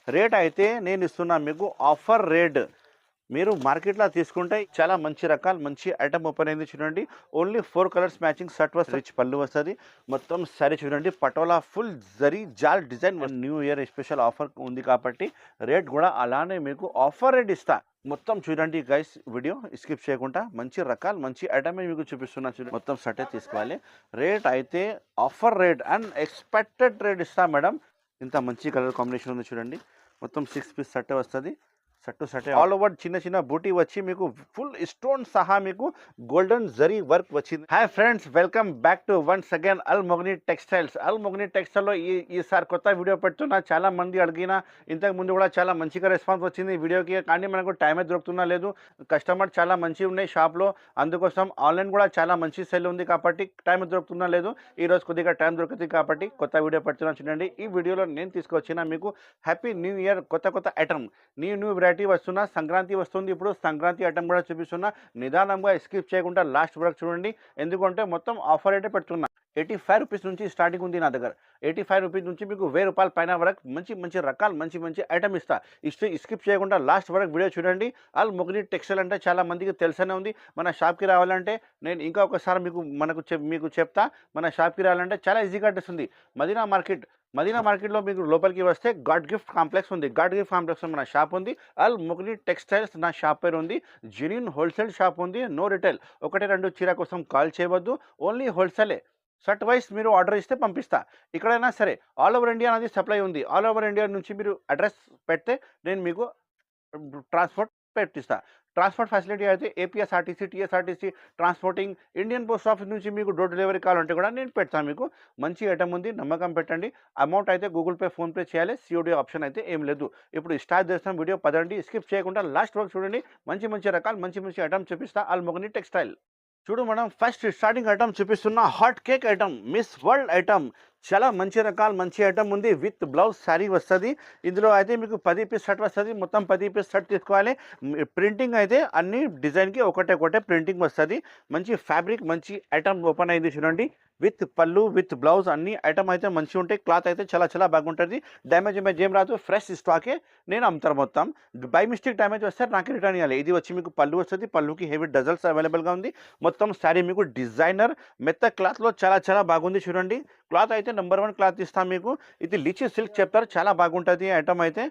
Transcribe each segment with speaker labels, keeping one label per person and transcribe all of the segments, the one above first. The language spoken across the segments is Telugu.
Speaker 1: రేట్ అయితే నేను ఇస్తున్నా మీకు ఆఫర్ రేట్. మీరు మార్కెట్లో తీసుకుంటే చాలా మంచి రకాలు మంచి ఐటమ్ ఓపెన్ అయింది చూడండి. ఓన్లీ 4 కలర్స్ మ్యాచింగ్ షర్ట్ వస్తుంది, రిచ్ పళ్ళు వస్తుంది. మొత్తం సారీ చూడండి, పటోలా ఫుల్ జరీ జాల్ design. New year special offer ఉంది కాబట్టి రేట్ కూడా అలానే మీకు ఆఫర్ రేట్ ఇస్తా. మొత్తం చూడండి గైస్, వీడియో స్కిప్ చేయకుండా మంచి రకాలు మంచి ఐటమే మీకు చూపిస్తున్నా చూడండి. మొత్తం షర్టే తీసుకోవాలి. రేట్ అయితే offer rate and expected rate ఇస్తా మేడం. ఇంత మంచి కలర్ కాంబినేషన్ ఉంది చూడండి. మొత్తం 6 పీస్ షర్ట్ వస్తుంది. షర్ట్ ఆల్ ఓవర్ చిన్న చిన్న బూటీ వచ్చి మీకు ఫుల్ స్టోన్ సహా మీకు గోల్డెన్ జరీ వర్క్ వచ్చింది. Hi friends, welcome back to once again Al Mogni textiles. Al Mogni టెక్స్టైల్లో ఈసారి కొత్త వీడియో పెడుతున్నా. చాలా మంది అడిగిన, ఇంతకు ముందు కూడా చాలా మంచిగా రెస్పాన్స్ వచ్చింది వీడియోకి, కానీ మనకు టైమే దొరుకుతున్నా లేదు. కస్టమర్ చాలా మంచి ఉన్నాయి షాప్లో, అందుకోసం ఆన్లైన్ కూడా చాలా మంచి సెల్ ఉంది కాబట్టి టైం దొరుకుతున్నా లేదు. ఈరోజు కొద్దిగా టైం దొరుకుతుంది కాబట్టి కొత్త వీడియో పెడుతున్నా చూడండి. ఈ వీడియోలో నేను తీసుకొచ్చిన మీకు హ్యాపీ న్యూ ఇయర్ కొత్త ఐటమ్, న్యూ వెరైటీ వస్తున్నా. సంక్రాంతి వస్తుంది, ఇప్పుడు సంక్రాంతి ఐటమ్ కూడా చూపిస్తున్నా. నిదానంగా స్కిప్ చేయకుండా లాస్ట్ వరకు చూడండి, ఎందుకంటే మొత్తం ఆఫర్ అయితే పెడుతున్నా. 85 రూపీస్ నుంచి స్టార్టింగ్ ఉంది నా దగ్గర. 85 రూపీస్ నుంచి మీకు 1000 రూపాయల పైన వరకు మంచి రకాలు మంచి ఐటమ్ ఇస్తా. స్కిప్ చేయకుండా లాస్ట్ వరకు వీడియో చూడండి. అల్ మొగ్ని టెక్స్టైల్ అంటే చాలా మందికి తెలిసనే ఉంది. మన షాప్కి రావాలంటే నేను ఇంకా ఒకసారి మీకు చెప్తా. మన షాప్కి రావాలంటే చాలా ఈజీగా అడ్రస్ ఉంది. మదీనా మార్కెట్లో మీకు లోపలికి వస్తే గాడ్ గిఫ్ట్ కాంప్లెక్స్ ఉంది. గాడ్ గిఫ్ట్ కాంప్లెక్స్ మన షాప్ ఉంది. అల్ మొగ్ని టెక్స్టైల్స్ నా షాప్ పేరు ఉంది. జెన్యూన్ హోల్సేల్ షాప్ ఉంది, నో రిటైల్. 1-2 చీర కోసం కాల్ చేయవద్దు, ఓన్లీ హోల్సేలే. షర్ట్ వైస్ మీరు ఆర్డర్ ఇస్తే పంపిస్తా. ఎక్కడైనా సరే ఆల్ ఓవర్ ఇండియా అనేది సప్లై ఉంది. ఆల్ ఓవర్ ఇండియా నుంచి మీరు అడ్రస్ పెడితే నేను మీకు ట్రాన్స్పోర్ట్ పెట్టిస్తా. ట్రాన్స్పోర్ట్ ఫెసిలిటీ అయితే APSRTC, TSRTC transporting, Indian post office నుంచి మీకు డోర్ డెలివరీ కావాలంటే కూడా నేను పెడతాను. మీకు మంచి ఐటమ్ ఉంది, నమ్మకం పెట్టండి. అమౌంట్ అయితే గూగుల్ పే, ఫోన్పే చేయాలి. సిఓడి ఆప్షన్ అయితే ఏం లేదు. ఇప్పుడు స్టార్ట్ చేస్తాం వీడియో. పదండి, స్కిప్ చేయకుండా లాస్ట్ వరకు చూడండి. మంచి రకాలు మంచి ఐటమ్ చూపిస్తా. అల్ మొగ్ని టెక్స్టైల్ చూడు మేడం. ఫస్ట్ స్టార్టింగ్ ఐటమ్ చూపిస్తున్న hot cake item, miss world item. చాలా మంచి రకాలు మంచి ఐటమ్ ఉంది. విత్ బ్లౌజ్ శారీ వస్తుంది. ఇందులో అయితే మీకు 10 పీస్ షర్ట్ వస్తుంది. మొత్తం 10 పీస్ షర్ట్ తీసుకోవాలి. ప్రింటింగ్ అయితే అన్ని డిజైన్కి ఒకటే ప్రింటింగ్ వస్తుంది. మంచి ఫ్యాబ్రిక్ మంచి ఐటమ్ ఓపెన్ అయింది చూడండి. విత్ పళ్ళు విత్ బ్లౌజ్ అన్ని ఐటమ్ అయితే మంచిగా ఉంటాయి. క్లాత్ అయితే చాలా బాగుంటుంది. డ్యామేజ్ ఏం రాదు, ఫ్రెష్ స్టాకే నేను అమ్ముతాను. మొత్తం బై మిస్టేక్ డ్యామేజ్ వస్తే నాకు రిటర్న్ ఇవ్వాలి. ఇది వచ్చి మీకు పళ్ళు వస్తుంది. పళ్ళుకి హెవీ డజల్స్ అవైలబుల్గా ఉంది. మొత్తం శారీ మీకు డిజైనర్ మెత్త క్లాత్లో చాలా బాగుంది చూడండి. క్లాత్ అయితే నెంబర్ 1 క్లాత్ ఇస్తాం మీకు. ఇది లిచీ సిల్క్ చెప్తారు, చాలా బాగుంటుంది ఐటమ్ అయితే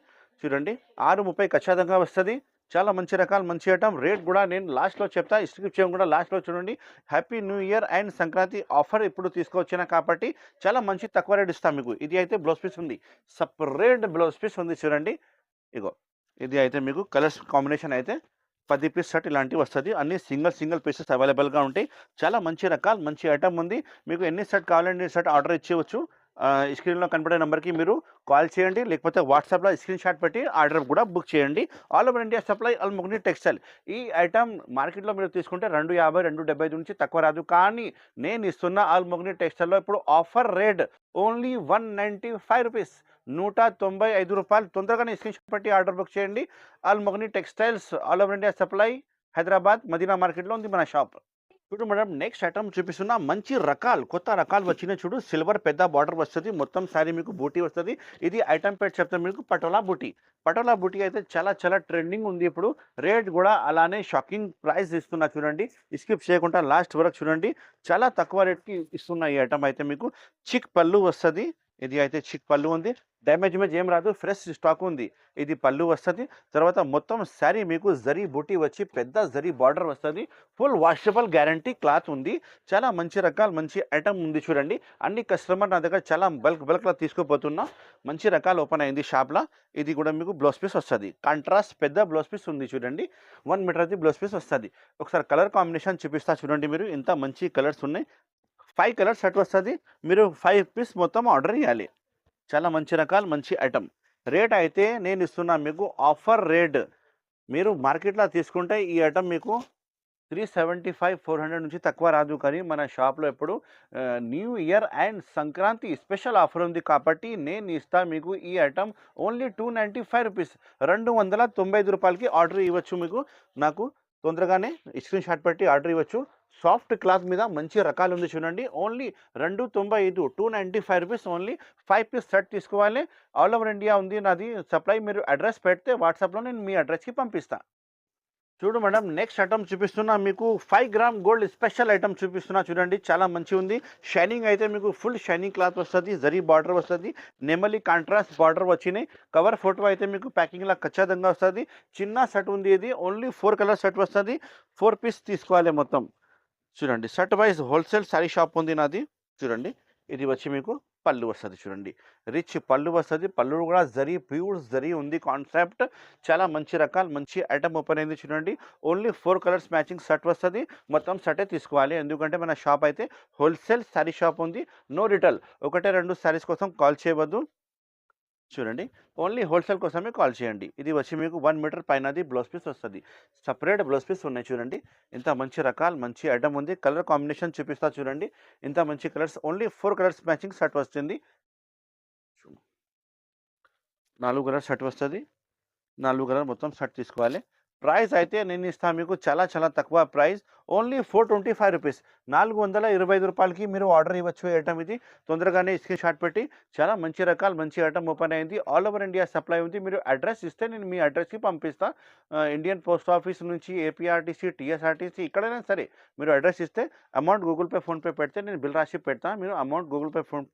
Speaker 1: చూడండి. 630 ఖచ్చితంగా వస్తుంది. చాలా మంచి రకాలు మంచి ఐటమ్. రేట్ కూడా నేను లాస్ట్లో చెప్తా, స్కిప్ చేయకుండా లాస్ట్లో చూడండి. Happy new year and Sankranti offer ఇప్పుడు తీసుకొచ్చిన కాబట్టి చాలా మంచి తక్కువ రేట్ ఇస్తాం మీకు. ఇది అయితే బ్లౌజ్ పీస్ ఉంది, సపరేట్ బ్లౌజ్ పీస్ ఉంది చూడండి. ఇగో ఇది అయితే మీకు కలర్స్ కాంబినేషన్ అయితే 10 పీస్ షర్ట్ ఇలాంటివి వస్తుంది. అన్ని సింగిల్ పీసెస్ అవైలబుల్గా ఉంటాయి. చాలా మంచి రకాలు మంచి ఐటమ్ ఉంది. మీకు ఎన్ని షర్ట్ కావాలంటే షర్ట్ ఆర్డర్ ఇచ్చేవచ్చు. స్క్రీన్లో కనపడే నెంబర్కి మీరు కాల్ చేయండి, లేకపోతే వాట్సాప్లో స్క్రీన్ షాట్ పెట్టి ఆర్డర్ కూడా బుక్ చేయండి. ఆల్ ఓవర్ ఇండియా సప్లై అల్ మొగ్ని టెక్స్టైల్. ఈ ఐటమ్ మార్కెట్లో మీరు తీసుకుంటే 250, 275 నుంచి తక్కువ రాదు. కానీ నేను ఇస్తున్న అల్ మొగ్ని టెక్స్టైల్లో ఇప్పుడు ఆఫర్ రేట్ ఓన్లీ 195 రూపీస్, 195 రూపాయలు. తొందరగానే స్క్రీన్ షాట్ పెట్టి ఆర్డర్ బుక్ చేయండి. Al Mogni textiles all over India supply, Hyderabad Madina మార్కెట్లో ఉంది మన షాప్. చూడు మేడం, నెక్స్ట్ ఐటమ్ చూపిస్తున్నా. మంచి రకాలు కొత్త రకాలు వచ్చినాయి చూడు. సిల్వర్ పెద్ద బార్డర్ వస్తుంది. మొత్తం శారీ మీకు బూటీ వస్తుంది. ఇది ఐటమ్ పేరు చెప్తాను మీకు, పటోలా బూటీ అయితే చాలా ట్రెండింగ్ ఉంది ఇప్పుడు. రేట్ కూడా అలానే షాకింగ్ ప్రైస్ ఇస్తున్నా చూడండి. స్కిప్ చేయకుండా లాస్ట్ వరకు చూడండి. చాలా తక్కువ రేట్కి ఇస్తున్న ఈ ఐటమ్ అయితే మీకు చిక్ పళ్ళు వస్తుంది. ఇది అయితే చిక్ పళ్ళు ఉంది. డ్యామేజ్ ఏం రాదు, ఫ్రెష్ స్టాక్ ఉంది. ఇది పళ్ళు వస్తుంది. తర్వాత మొత్తం శారీ మీకు జరీ బూటీ వచ్చి పెద్ద జరీ బార్డర్ వస్తుంది. ఫుల్ వాషబుల్ గ్యారంటీ క్లాత్ ఉంది. చాలా మంచి రకాలు మంచి ఐటమ్ ఉంది చూడండి. అన్ని కస్టమర్ నా దగ్గర చాలా బల్క్లో తీసుకుపోతున్నా. మంచి రకాలు ఓపెన్ అయింది షాప్లో. ఇది కూడా మీకు బ్లౌజ్ పీస్ వస్తుంది. కాంట్రాస్ట్ పెద్ద బ్లౌజ్ పీస్ ఉంది చూడండి. 1 మీటర్ది బ్లౌజ్ పీస్ వస్తుంది. ఒకసారి కలర్ కాంబినేషన్ చూపిస్తా చూడండి. మీరు ఇంత మంచి కలర్స్ ఉన్నాయి. 5 కలర్స్ షర్ట్ వస్తుంది. మీరు 5 పీస్ మొత్తం ఆర్డర్ ఇవ్వాలి. చాలా మంచి రకాలు మంచి ఐటమ్. రేట్ అయితే నేను ఇస్తున్నా మీకు ఆఫర్ రేట్. మీరు మార్కెట్లో తీసుకుంటే ఈ ఐటమ్ మీకు 375, 400 నుంచి తక్కువ రాదు. కానీ మన షాప్లో ఎప్పుడు new year and Sankranti special offer ఉంది కాబట్టి నేను ఇస్తా మీకు ఈ ఐటమ్ ఓన్లీ 295 రూపీస్, 295 రూపాయలకి ఆర్డర్ ఇవ్వచ్చు. మీకు నాకు తొందరగానే స్క్రీన్ షాట్ పెట్టి ఆర్డర్ ఇవ్వచ్చు. సాఫ్ట్ క్లాత్ మీద మంచి రకాలు ఉంది చూడండి. Only 295 295 rupees only 5 piece set తీసుకోవాలి. ఆల్ ఓవర్ ఇండియా ఉంది నాది సప్లై. మీరు అడ్రస్ పెడితే వాట్సాప్‌లో నేను మీ అడ్రస్‌కి పంపిస్తా. చూడు మేడం, నెక్స్ట్ ఐటమ్ చూపిస్తున్నా మీకు 5 గ్రామ్ గోల్డ్ స్పెషల్ ఐటమ్ చూపిస్తున్నా చూడండి. చాలా మంచిగా ఉంది. షైనింగ్ అయితే మీకు ఫుల్ షైనింగ్ క్లాత్ వస్తది. జరీ బార్డర్ వస్తది. నెమలి కాంట్రాస్ట్ బార్డర్ వచ్చినాయి. కవర్ ఫోటో అయితే మీకు ప్యాకింగ్‌లా ఖచ్చితంగా వస్తది. చిన్న సెట్ ఉంది ఇది. ఓన్లీ 4 కలర్ సెట్ వస్తది. 4 పీస్ తీసుకోవాలి మొత్తం. చూడండి set wise wholesale sari shop ఉంది నాది. చూడండి ఇది వచ్చి మీకు పళ్ళు వస్తది చూడండి. రిచ్ పళ్ళు వస్తది. పళ్ళు కూడా జరీ ప్యూర్ జరీ ఉంది కాన్సెప్ట్. చాలా మంచి రకాలు మంచి ఐటమ్ ఓపెన్ అయింది చూడండి. ఓన్లీ 4 కలర్స్ మ్యాచింగ్ సెట్ వస్తది. మొత్తం సెటే తీసుకోవాలి. ఎందుకంటే మన షాప్ అయితే హోల్సేల్ సారీ షాప్ ఉంది. No retail. 1, 2 సారీస్ కోసం కాల్ చేయవద్దు. చూడండి ఓన్లీ హోల్సేల్ కోసమే కాల్ చేయండి. ఇది వచ్చి మీకు 1 మీటర్ పైనది బ్లౌజ్ పీస్ వస్తది. సెపరేట్ బ్లౌజ్ పీస్ ఉన్నాయి చూడండి. ఇంత మంచి రకాలు మంచి ఐటమ్ ఉంది. కలర్ కాంబినేషన్ చూపిస్తా చూడండి. ఇంత మంచి colours only 4 colours matching set వస్తుంది. 4 కలర్ సెట్ వస్తది. 4 కలర్ మొత్తం సెట్ తీసుకోవాలి. ప్రైస్ అయితే నేను ఇస్తాను మీకు చాలా చాలా తక్కువ ప్రైస్. Only 425 rupees. 425 రూపాయలకి మీరు ఆర్డర్ ఇవ్వచ్చు. ఐటమ్ ఇది తొందరగానే స్క్రీన్ షాట్ పెట్టి. చాలా మంచి రకాలు మంచి ఐటమ్ ఓపెన్ అయింది. ఆల్ ఓవర్ ఇండియా సప్లై ఉంది. మీరు అడ్రస్ ఇస్తే నేను మీ అడ్రస్కి పంపిస్తా. ఇండియన్ పోస్ట్ ఆఫీస్ నుంచి ఏపీఆర్టీసీ టీఎస్ఆర్టీసీ ఎక్కడైనా సరే మీరు అడ్రస్ ఇస్తే అమౌంట్ గూగుల్ పే ఫోన్పే పెడితే నేను బిల్ రాసి పెడతా. మీరు అమౌంట్ గూగుల్ పే ఫోన్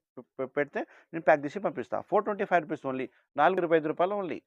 Speaker 1: పెడితే నేను ప్యాక్ చేసి పంపిస్తా. 425 రూపీస్ ఓన్లీ. 425 రూపాయలు ఓన్లీ.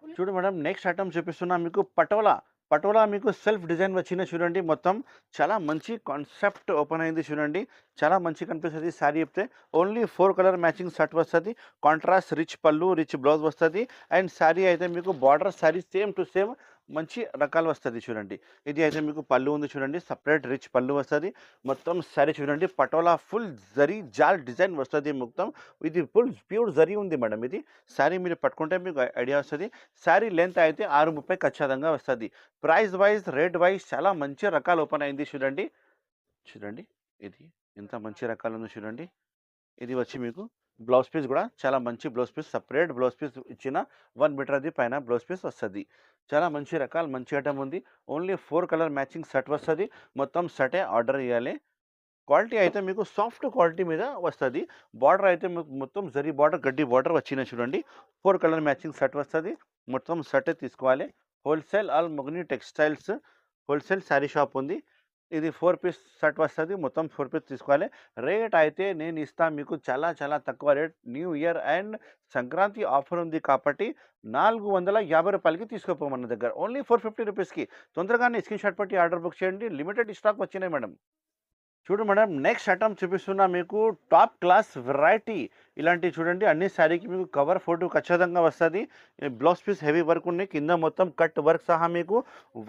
Speaker 1: చూడు మేడం, నెక్స్ట్ ఐటమ్ చూపిస్తున్నా మీకు పటోలా. పటోలా మీకు సెల్ఫ్ డిజైన్ వచ్చిన చూడండి. మొత్తం చాలా మంచి కాన్సెప్ట్ ఓపెన్ అయింది చూడండి. చాలా మంచి కనిపిస్తుంది శారీ చెప్తే. ఓన్లీ 4 కలర్ మ్యాచింగ్ సెట్ వస్తుంది. కాంట్రాస్ట్ రిచ్ పళ్ళు రిచ్ బ్లౌజ్ వస్తుంది. అండ్ శారీ అయితే మీకు border sari same to same మంచి రకాలు వస్తుంది చూడండి. ఇది అయితే మీకు పళ్ళు ఉంది చూడండి. సపరేట్ రిచ్ పళ్ళు వస్తుంది. మొత్తం శారీ చూడండి. పటోలా ఫుల్ జరీ జాల్ డిజైన్ వస్తుంది మొత్తం. ఇది ఫుల్ ప్యూర్ జరీ ఉంది మేడం. ఇది శారీ మీరు పట్టుకుంటే మీకు ఐడియా వస్తుంది. శారీ లెంత్ అయితే 6:30 ఖచ్చితంగా వస్తుంది. ప్రైస్ వైజ్ రేట్ వైజ్ చాలా మంచి రకాలు ఓపెన్ అయింది చూడండి. చూడండి ఇది ఎంత మంచి రకాలు ఉంది చూడండి. ఇది వచ్చి మీకు బ్లౌజ్ పీస్ కూడా చాలా మంచి blouse piece. Separate blouse piece ఇచ్చిన 1 మీటర్ అది పైన బ్లౌజ్ పీస్ వస్తుంది. చాలా మంచి రకాలు మంచి ఐటమ్ ఉంది. ఓన్లీ 4 కలర్ మ్యాచింగ్ సెట్ వస్తుంది. మొత్తం సెటే ఆర్డర్ ఇవ్వాలి. క్వాలిటీ అయితే మీకు సాఫ్ట్ క్వాలిటీ మీద వస్తుంది. బార్డర్ అయితే మీకు మొత్తం జరీ బార్డర్ గడ్డి బార్డర్ వచ్చిన చూడండి. 4 కలర్ మ్యాచింగ్ సెట్ వస్తుంది. మొత్తం సెటే తీసుకోవాలి. Wholesale Al Mogani textiles wholesale sari shop ఉంది. ఇది 4 పీస్ సెట్ వస్తుంది. మొత్తం 4 పీస్ తీసుకోవాలి. రేట్ అయితే నేను ఇస్తాను మీకు చాలా చాలా తక్కువ rate. New year and Sankranti offer ఉంది కాబట్టి 450 రూపాయలకి తీసుకోపో మన దగ్గర. ఓన్లీ 450 రూపీస్కి. తొందరగానే స్క్రీన్ షాట్ పెట్టి ఆర్డర్ బుక్ చేయండి. లిమిటెడ్ స్టాక్ వచ్చినాయి మేడం. చూడు మేడం, నెక్స్ట్ ఐటమ్ చూపిస్తున్నా మీకు టాప్ క్లాస్ వెరైటీ. ఇలాంటివి చూడండి. అన్ని శారీకి మీకు కవర్ ఫోటో ఖచ్చితంగా వస్తుంది. బ్లౌజ్ పీస్ హెవీ వర్క్ ఉన్నాయి. కింద మొత్తం కట్ వర్క్ సహా మీకు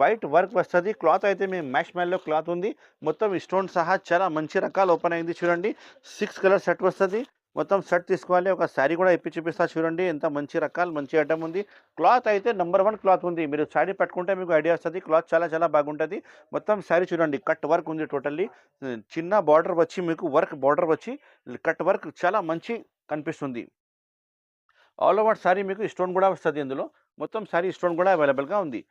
Speaker 1: వైట్ వర్క్ వస్తుంది. క్లాత్ అయితే మీ మ్యాష్ మ్యాల్లో క్లాత్ ఉంది. మొత్తం స్టోన్ సహా చాలా మంచి రకాలు ఓపెన్ అయింది చూడండి. 6 కలర్ సెట్ వస్తుంది. మొత్తం సెట్ తీసుకోవాలి. ఒక శారీ కూడా ఇప్పి చూపిస్తా చూడండి. ఎంత మంచి రకాలు మంచి ఐటమ్ ఉంది. క్లాత్ అయితే నెంబర్ 1 క్లాత్ ఉంది. మీరు శారీ పట్టుకుంటే మీకు ఐడియా వస్తుంది. క్లాత్ చాలా చాలా బాగుంటుంది. మొత్తం శారీ చూడండి. కట్ వర్క్ ఉంది టోటల్లీ. చిన్న బార్డర్ వచ్చి మీకు వర్క్ బార్డర్ వచ్చి కట్ వర్క్ చాలా మంచి కనిపిస్తుంది. ఆల్ ఓవర్ శారీ మీకు స్టోన్ కూడా వస్తుంది. ఇందులో మొత్తం శారీ స్టోన్ కూడా అవైలబుల్గా ఉంది.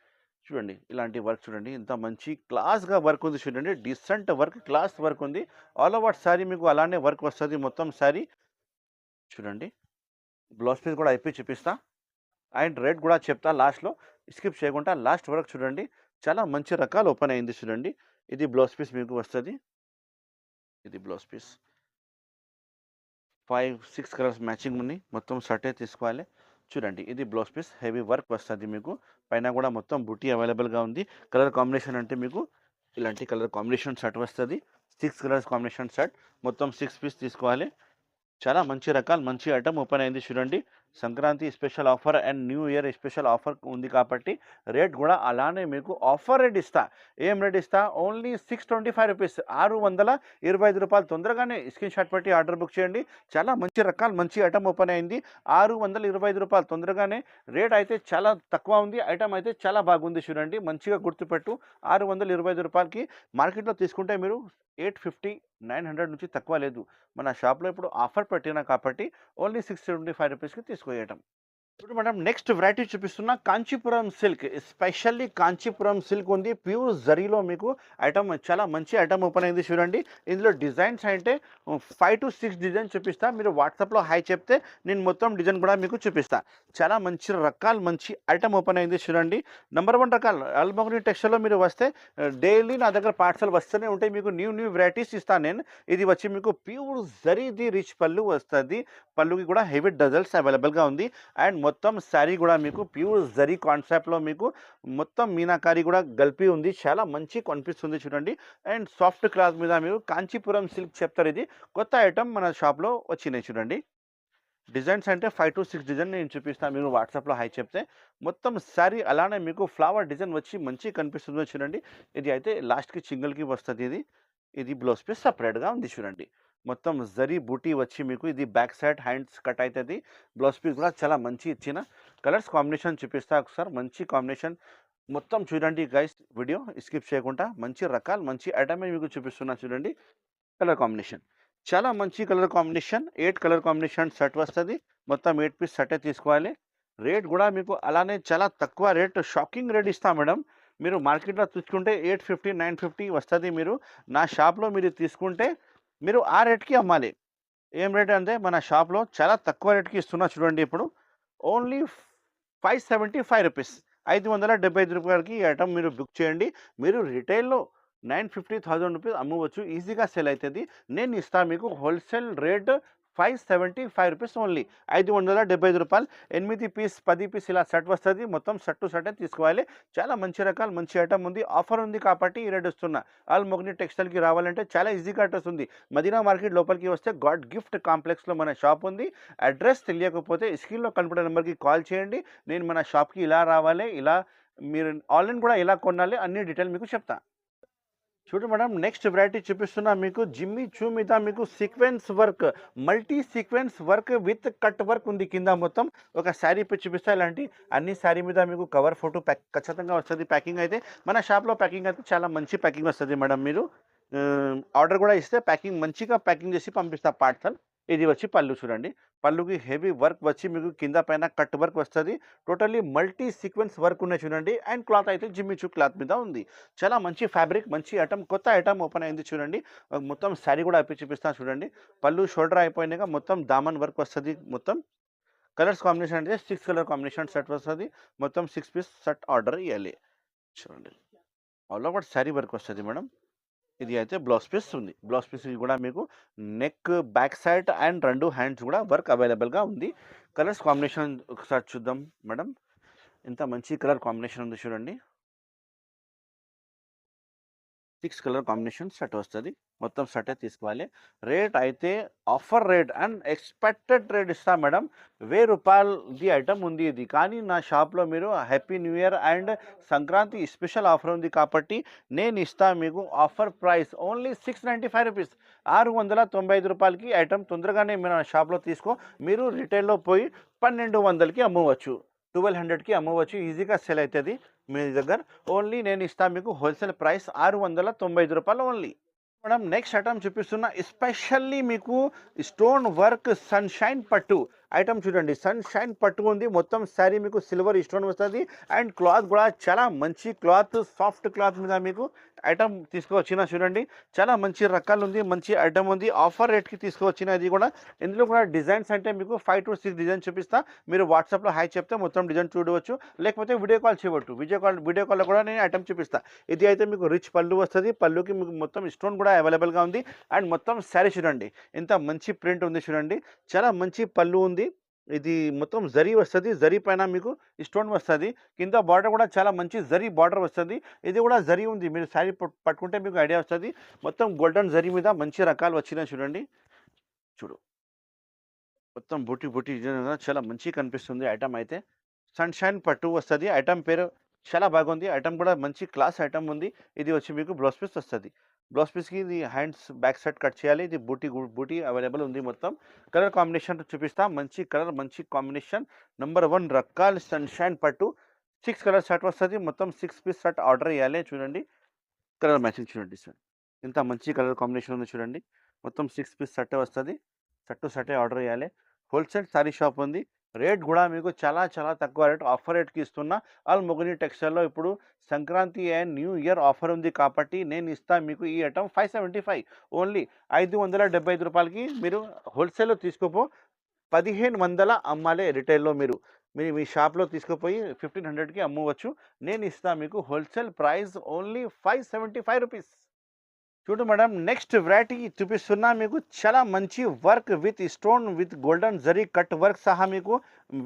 Speaker 1: చూడండి ఇలాంటి వర్క్ చూడండి. ఇంత మంచి క్లాస్గా వర్క్ ఉంది చూడండి. డిసెంట్ వర్క్ క్లాస్ వర్క్ ఉంది. ఆల్ ఓవర్ శారీ మీకు అలానే వర్క్ వస్తుంది. మొత్తం శారీ చూడండి. బ్లౌజ్ పీస్ కూడా అయిపోయి చూపిస్తా. అండ్ రేట్ కూడా చెప్తా లాస్ట్లో. స్కిప్ చేయకుండా లాస్ట్ వరకు చూడండి. చాలా మంచి రకాలు ఓపెన్ అయింది చూడండి. ఇది బ్లౌజ్ పీస్ మీకు వస్తుంది. ఇది బ్లౌజ్ పీస్ 5, 6 కలర్స్ మ్యాచింగ్ ఉన్నాయి. మొత్తం షర్టే తీసుకోవాలి. చూడండి ఇది బ్లౌజ్ పీస్ హెవీ వర్క్ వస్తుంది మీకు. పైన కూడా మొత్తం బుటీ అవైలబుల్గా ఉంది. కలర్ కాంబినేషన్ అంటే మీకు ఇలాంటి కలర్ కాంబినేషన్ షర్ట్ వస్తుంది. 6 కలర్స్ కాంబినేషన్ షర్ట్. మొత్తం 6 పీస్ తీసుకోవాలి. చాలా మంచి రకాలు మంచి ఐటమ్ ఓపెన్ అయింది చూడండి. Sankranti special offer and new year special offer ఉంది కాబట్టి రేట్ కూడా అలానే మీకు ఆఫర్ రేట్ ఇస్తా. ఏం రేట్ ఇస్తా? Only 625 rupees. 625 రూపాయలు. తొందరగానే స్క్రీన్ షాట్ పెట్టి ఆర్డర్ బుక్ చేయండి. చాలా మంచి రకాలు మంచి ఐటమ్ ఓపెన్ అయింది. 625 రూపాయలు. తొందరగానే. రేట్ అయితే చాలా తక్కువ ఉంది. ఐటమ్ అయితే చాలా బాగుంది చూడండి. మంచిగా గుర్తుపెట్టు. 625 రూపాయలకి మార్కెట్లో తీసుకుంటే మీరు 850, 900 నుంచి తక్కువ లేదు. మన షాప్లో ఇప్పుడు ఆఫర్ పెట్టినా కాబట్టి ఓన్లీ 675 రూపీస్కి తీసుకో ఐటమ్. ఇప్పుడు మేడం నెక్స్ట్ వెరైటీ చూపిస్తున్నా Kanchipuram silk. Specially Kanchipuram silk ఉంది. ప్యూర్ జరీలో మీకు ఐటమ్ చాలా మంచి ఐటమ్ ఓపెన్ అయింది చూడండి. ఇందులో డిజైన్స్ అంటే 5-6 డిజైన్ చూపిస్తా. మీరు వాట్సాప్‌లో హాయ్ చెప్తే నేను మొత్తం డిజైన్ కూడా మీకు చూపిస్తా. చాలా మంచి రకాలు మంచి ఐటమ్ ఓపెన్ అయింది చూడండి. నంబర్ 1 రకాలు అల్మోగ్ని టెక్స్టైల్‌లో మీరు వస్తే డైలీ నా దగ్గర పార్సెల్ వస్తూనే ఉంటాయి. మీకు న్యూ వెరైటీస్ ఇస్తాను నేను. ఇది వచ్చి మీకు ప్యూర్ జరీది రిచ్ పళ్ళు వస్తది. పళ్ళుకి కూడా హెవీ డజల్స్ అవైలబుల్‌గా ఉంది. అండ్ మొత్తం శారీ కూడా మీకు ప్యూర్ జరీ కాన్సెప్ట్‌లో మీకు మొత్తం మీనాకారి కూడా గల్పి ఉంది. చాలా మంచి కనిపిస్తుంది చూడండి. అండ్ సాఫ్ట్ క్లాత్ మీద మీరు కాంచీపురం సిల్క్ చెప్తారు. ఇది కొత్త ఐటమ్ మన షాప్‌లో వచ్చినాయి చూడండి. డిజైన్స్ అంటే 5-6 డిజైన్ నేను చూపిస్తాను. మీరు వాట్సాప్‌లో హాయ్ చెప్తే మొత్తం శారీ అలానే మీకు ఫ్లవర్ డిజైన్ వచ్చి మంచి కనిపిస్తుందో చూడండి. ఇది అయితే లాస్ట్‌కి చింగల్‌కి వస్తది ఇది. ఇది బ్లౌజ్ పీస్ సెపరేట్‌గా ఉంది చూడండి. మొత్తం జరీ బూటీ వచ్చి మీకు ఇది బ్యాక్ సైడ్ హ్యాండ్స్ కట్ అయితది. బ్లౌజ్ పీస్ కూడా చాలా మంచి ఇచ్చిన కలర్స్ కాంబినేషన్ చూపిస్తా ఒకసారి. మంచి కాంబినేషన్ మొత్తం చూడండి గైస్, వీడియో స్కిప్ చేయకుండా మంచి రకాలు మంచి ఐటమే మీకు చూపిస్తున్నా చూడండి. కలర్ కాంబినేషన్ చాలా మంచి colour combination. 8 colour combination set వస్తది. మొత్తం 8 పీస్ సెటే తీసుకోవాలి. రేట్ కూడా మీకు అలానే చాలా తక్కువ రేట్, షాకింగ్ రేట్ ఇస్తా మేడం. మీరు మార్కెట్‌లో చూసుకుంటే 850, 950 వస్తది. మీరు నా షాప్‌లో మీరు తీసుకుంటే మీరు ఆ రేట్‌కి అమ్మాలి. ఏం రేట్ అంటే మన షాప్‌లో చాలా తక్కువ రేట్‌కి ఇస్తున్నా చూడండి ఇప్పుడు. ఓన్లీ రూ. 575. రూ. 575కి ఈ ఐటెమ్ మీరు బుక్ చేయండి. మీరు రిటైల్‌లో 950,000 అమ్మవచ్చు. ఈజీగా సేల్ అయితది. నేను ఇస్తా మీకు హోల్‌సేల్ రేట్ రూ. 575 ఓన్లీ. రూ. 575. 8 పీస్, 10 పీస్ ఇలా సెట్ వస్తది. మొత్తం సెట్ టు సెటే తీసుకోవాలి. చాలా మంచి రకాలు మంచి ఐటెమ్ ఉంది. ఆఫర్ ఉంది కాబట్టి ఈ రేట్ ఇస్తున్నా. అల్మోగ్ని టెక్స్టైల్‌కి రావాలంటే చాలా ఈజీగా అడ్రెస్ ఉంది. మదీనా మార్కెట్ లోపలికి వస్తే గాడ్ గిఫ్ట్ కాంప్లెక్స్‌లో మన షాప్ ఉంది. అడ్రస్ తెలియకపోతే స్క్రీన్‌లో కనపడే నెంబర్‌కి కాల్ చేయండి. నేను మన షాప్‌కి ఇలా రావాలి, ఇలా మీరు ఆన్‌లైన్ కూడా ఎలా కొనాలి అన్ని డీటెయిల్ మీకు చెప్తా. చూడండి మేడం నెక్స్ట్ వెరైటీ చూపిస్తున్నా మీకు. జిమ్మి చూ మీద మీకు sequence work, multi sequence work with cut work ఉంది కింద మొత్తం. ఒక శారీ పై చూపిస్తా ఇలాంటి అన్ని శారీ మీద మీకు కవర్ ఫోటో ప్యాక్ ఖచ్చితంగా వస్తుంది. ప్యాకింగ్ అయితే మన షాప్లో ప్యాకింగ్ అయితే చాలా మంచి ప్యాకింగ్ వస్తుంది మేడం. మీరు ఆర్డర్ కూడా ఇస్తే ప్యాకింగ్ మంచిగా ప్యాకింగ్ చేసి పంపిస్తా పార్సల్. ఇది వచ్చి పళ్ళు చూడండి. పళ్ళుకి హెవీ వర్క్ వచ్చి మీకు కింద పైన కట్ వర్క్ వస్తుంది. టోటల్లీ మల్టీ సీక్వెన్స్ వర్క్ ఉన్నాయి చూడండి. అండ్ క్లాత్ అయితే జిమ్మిచూ క్లాత్ మీద ఉంది. చాలా మంచి ఫ్యాబ్రిక్ మంచి ఐటమ్, కొత్త ఐటమ్ ఓపెన్ అయింది చూడండి. మొత్తం శారీ కూడా అయిపోయి చూపిస్తాను చూడండి. పళ్ళు షోల్డర్ అయిపోయినాక మొత్తం దామన్ వర్క్ వస్తుంది. మొత్తం కలర్స్ కాంబినేషన్ అంటే 6 కలర్ కాంబినేషన్ సెట్ వస్తుంది. మొత్తం 6 పీస్ సెట్ ఆర్డర్ ఇవ్వాలి చూడండి. ఆల్ ఓవర్ శారీ వర్క్ వస్తుంది మేడం. ఇది అయితే బ్లౌజ్ పీస్ ఉంది. బ్లౌజ్ పీస్ కూడా మీకు neck, back side and 2 hands కూడా వర్క్ అవైలబుల్‌గా ఉంది. కలర్స్ కాంబినేషన్ ఒకసారి చూద్దాం మేడం. ఎంత మంచి కలర్ కాంబినేషన్ ఉంది చూడండి. 6 కలర్ కాంబినేషన్ సెట్ వస్తది. మొత్తం సెటే తీసుకోవాలి. రేట్ అయితే offer rate and expected rate ఇస్తా మేడం. రూ. 1000ది ఐటమ్ ఉంది ఇది. కానీ నా షాప్‌లో మీరు happy new year and Sankranti special offer ఉంది కాబట్టి నేను ఇస్తా మీకు ఆఫర్ ప్రైస్ ఓన్లీ రూ. 695. రూ. 695కి ఐటమ్ తొందరగానే మన షాప్‌లో తీసుకో. మీరు రిటైల్‌లో పోయి 1200కి అమ్మవచ్చు. 1200కి అమ్మవచ్చు. ఈజీగా సేల్ అవుతుంది మీ దగ్గర. ఓన్లీ నేను ఇస్తా మీకు హోల్సేల్ ప్రైస్ రూ. 695 ఓన్లీ. మేడం నెక్స్ట్ ఐటమ్ చూపిస్తున్నా. ఎస్పెషల్లీ మీకు స్టోన్ వర్క్ సన్‌షైన్ పట్టు ఐటమ్ చూడండి. సన్‌షైన్ పట్టు ఉంది. మొత్తం శారీ మీకు సిల్వర్ స్టోన్ వస్తది. అండ్ క్లాత్ కూడా చాలా మంచి క్లాత్, సాఫ్ట్ క్లాత్ మీద మీకు ఐటమ్ తీసుకువచ్చిన చూడండి. చాలా మంచి రకాలు ఉంది. మంచి ఐటమ్ ఉంది. ఆఫర్ రేట్‌కి తీసుకువచ్చిన ఇది కూడా. ఇందులో కూడా డిజైన్స్ అంటే మీకు 5-6 డిజైన్ చూపిస్తా. మీరు వాట్సాప్‌లో హాయ్ చెప్తే మొత్తం డిజైన్ చూడవచ్చు. లేకపోతే వీడియో కాల్ చేయవచ్చు. వీడియో కాల్‌లో కూడా నేను ఐటమ్ చూపిస్తా. ఇది అయితే మీకు రిచ్ పళ్ళు వస్తది. పళ్ళుకి మీకు మొత్తం స్టోన్ కూడా అవైలబుల్‌గా ఉంది. అండ్ మొత్తం శారీ చూడండి. ఎంత మంచి ప్రింట్ ఉంది చూడండి. చాలా మంచి పళ్ళు ఉంది. ఇది మొత్తం జరీ వస్తది. జరీ పైన మీకు స్టోన్ వస్తది. కింద బార్డర్ కూడా చాలా మంచి జరీ బార్డర్ వస్తది. ఇది కూడా జరీ ఉంది. మీరు శారీ పట్టుకుంటే మీకు ఐడియా వస్తది. మొత్తం గోల్డెన్ జరీ మీద మంచి రకాలు వచ్చినాయి చూడండి. చూడు మొత్తం బూటీ డిజైన్ చాలా మంచిగా కనిపిస్తుంది ఐటమ్ అయితే. సన్‌షైన్ పట్టు వస్తది. ఐటమ్ పేరు చాలా బాగుంది. ఐటమ్ కూడా మంచి క్లాస్ ఐటమ్ ఉంది. ఇది వచ్చి మీకు బ్లౌజ్ పీస్ వస్తది. బ్లౌజ్ పీస్‌కి ఇది హ్యాండ్స్ బ్యాక్ సైడ్ కట్ చేయాలి. ఇది బూటీ అవైలబుల్ ఉంది మొత్తం. కలర్ కాంబినేషన్ చూపిస్తా. మంచి కలర్ మంచి కాంబినేషన్. నంబర్ 1 రకాల్ సన్‌షైన్ పట్టు 6 కలర్ సెట్ వస్తది. మొత్తం 6 పీస్ సెట్ ఆర్డర్ ఇయ్యాలి చూడండి. కలర్ మ్యాచింగ్ చూడండి సార్. ఎంత మంచి కలర్ కాంబినేషన్ ఉందో చూడండి. మొత్తం 6 పీస్ సెట్టే వస్తది. సెట్ టు సెట్టే ఆర్డర్ ఇయ్యాలి. హోల్‌సేల్ సారీ షాప్ ఉంది. రేట్ కూడా మీకు చాలా చాలా తక్కువ రేట్ ఆఫర్ రేట్కి ఇస్తున్నా. ఆల్ మొగిని టెక్స్టైల్‌లో ఇప్పుడు Sankranti and new year offer ఉంది కాబట్టి నేను ఇస్తా మీకు ఈ ఐటెమ్ 575 ఓన్లీ రూ. 575కి మీరు హోల్‌సేల్‌లో తీసుకోపో 1500 అమ్మాలే రిటైల్‌లో మీరు. మీ షాప్‌లో తీసుకుపోయి 1500కి అమ్మవచ్చు. నేను ఇస్తా మీకు హోల్‌సేల్ ప్రైస్ ఓన్లీ రూ. 575. చూడు మేడం నెక్స్ట్ వెరైటీ చూపిస్తున్నా మీకు చాలా మంచి work with stone with golden zari cut work సహా మీకు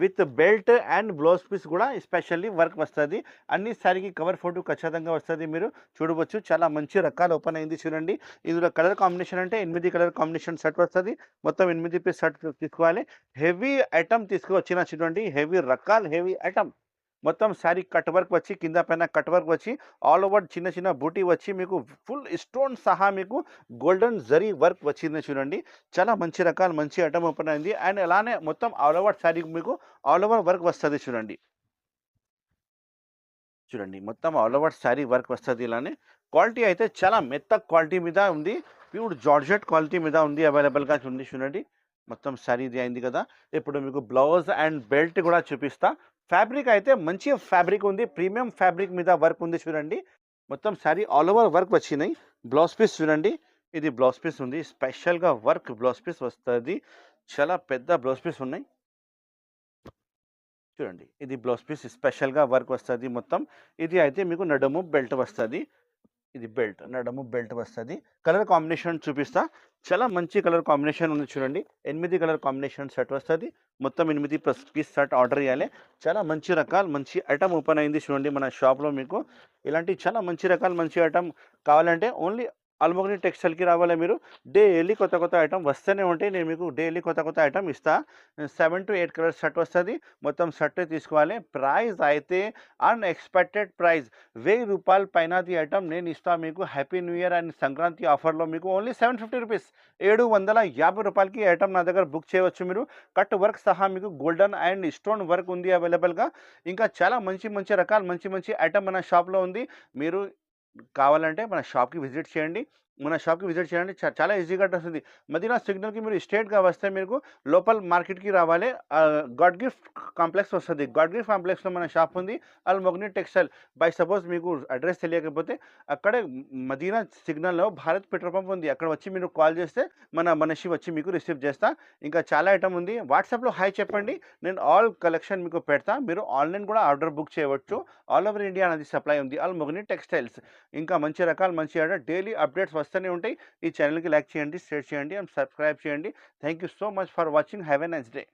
Speaker 1: with belt and blouse piece కూడా స్పెషల్లీ వర్క్ వస్తుంది. అన్ని సారీకి కవర్ ఫోటో ఖచ్చితంగా వస్తుంది. మీరు చూడవచ్చు చాలా మంచి రకాలు ఓపెన్ అయింది చూడండి. ఇందులో కలర్ కాంబినేషన్ అంటే 8 కలర్ కాంబినేషన్ షర్ట్ వస్తుంది. మొత్తం 8 పీస్ షర్ట్ తీసుకోవాలి. హెవీ ఐటమ్ తీసుకువచ్చిన చూడండి, హెవీ రకాలు హెవీ ఐటమ్. మొత్తం శారీ కట్ వర్క్ వచ్చి కింద పైన కట్ వర్క్ వచ్చి ఆల్ ఓవర్ చిన్న చిన్న బూటీ వచ్చి మీకు ఫుల్ స్టోన్ సహా మీకు గోల్డెన్ జరీ వర్క్ వచ్చింది చూడండి. చాలా మంచి రకాలు మంచి ఐటమ్ ఓపెన్ అయింది. అండ్ అలానే మొత్తం ఆల్ ఓవర్ శారీ మీకు ఆల్ ఓవర్ వర్క్ వస్తుంది చూడండి. చూడండి మొత్తం ఆల్ ఓవర్ శారీ వర్క్ వస్తుంది. ఇలానే క్వాలిటీ అయితే చాలా మెత్త క్వాలిటీ మీద ఉంది. ప్యూర్ జార్జెట్ క్వాలిటీ మీద ఉంది, అవైలబుల్గా ఉంది చూడండి. మొత్తం శారీ ఇది అయింది కదా. ఇప్పుడు మీకు బ్లౌజ్ అండ్ బెల్ట్ కూడా చూపిస్తా. ఫ్యాబ్రిక్ అయితే మంచి ఫ్యాబ్రిక్ ఉంది, ప్రీమియం ఫ్యాబ్రిక్ మీద వర్క్ ఉంది చూడండి. మొత్తం శారీ ఆల్ ఓవర్ వర్క్ వచ్చినాయి. బ్లౌజ్ పీస్ చూడండి, ఇది బ్లౌజ్ పీస్ ఉంది, స్పెషల్గా వర్క్ బ్లౌజ్ పీస్ వస్తుంది. చాలా పెద్ద బ్లౌజ్ పీస్ ఉన్నాయి చూడండి. ఇది బ్లౌజ్ పీస్ స్పెషల్గా వర్క్ వస్తుంది మొత్తం. ఇది అయితే మీకు నడుము బెల్ట్ వస్తుంది. ఇది బెల్ట్ నడుము బెల్ట్ వస్తుంది. కలర్ కాంబినేషన్ చూపిస్తా. చాలా మంచి కలర్ కాంబినేషన్ ఉంది చూడండి. 8 కలర్ కాంబినేషన్ షర్ట్ వస్తుంది. మొత్తం 8 పీస్ షర్ట్ ఆర్డర్ చేయాలి. చాలా మంచి రకాలు మంచి ఐటమ్ ఓపెన్ అయింది చూడండి మన షాప్లో. మీకు ఇలాంటి చాలా మంచి రకాలు మంచి ఐటమ్ కావాలంటే ఓన్లీ అల్మోగ్ని టెక్స్టైల్కి రావాలి మీరు. డైలీ కొత్త కొత్త ఐటమ్ వస్తూనే ఉంటాయి. నేను మీకు డైలీ కొత్త కొత్త ఐటమ్ ఇస్తా. 7 to 8 కలర్ షర్ట్ వస్తుంది. మొత్తం షర్ట్ తీసుకోవాలి. ప్రైస్ అయితే అన్ఎక్స్పెక్టెడ్ ప్రైస్ రూ. 1000 పైనది ఐటమ్ నేను ఇస్తా మీకు. Happy new year and Sankranti ఆఫర్లో మీకు ఓన్లీ రూ. 750 రూపాయలకి ఐటమ్ నా దగ్గర బుక్ చేయవచ్చు మీరు. కట్ వర్క్ సహా మీకు గోల్డెన్ అండ్ స్టోన్ వర్క్ ఉంది అవైలబుల్గా. ఇంకా చాలా మంచి మంచి రకాలు మంచి మంచి ఐటమ్ మన షాప్లో ఉంది. మీరు కావాలంటే మన షాప్కి విజిట్ చేయండి. చాలా ఈజీగా వస్తుంది. మదీనా సిగ్నల్కి మీరు స్ట్రేట్గా వస్తే మీకు లోపల మార్కెట్కి రావాలి. గాడ్ గిఫ్ట్ కాంప్లెక్స్ వస్తుంది. గాడ్ గిఫ్ట్ కాంప్లెక్స్లో మన షాప్ ఉంది, అల్ మొగ్ని టెక్స్టైల్. బై సపోజ్ మీకు అడ్రస్ తెలియకపోతే అక్కడే మదీనా సిగ్నల్లో భారత్ పెట్రోల్ పంప్ ఉంది, అక్కడ వచ్చి మీరు కాల్ చేస్తే మన మనిషి వచ్చి మీకు రిసీవ్ చేస్తా. ఇంకా చాలా ఐటమ్ ఉంది. వాట్సాప్లో హాయ్ చెప్పండి, నేను ఆల్ కలెక్షన్ మీకు పెడతా. మీరు ఆన్లైన్ కూడా ఆర్డర్ బుక్ చేయవచ్చు. ఆల్ ఓవర్ ఇండియా అనేది సప్లై ఉంది అల్ మొగ్ని టెక్స్టైల్స్. ఇంకా మంచి రకాలు మంచి ఆర్డర్ డైలీ అప్డేట్స్ వస్తూనే ఉంటాయి. ఈ ఛానల్కి లైక్ చేయండి, షేర్ చేయండి అండ్ సబ్స్క్రైబ్ చేయండి. Thank you so much for watching. Have a nice day.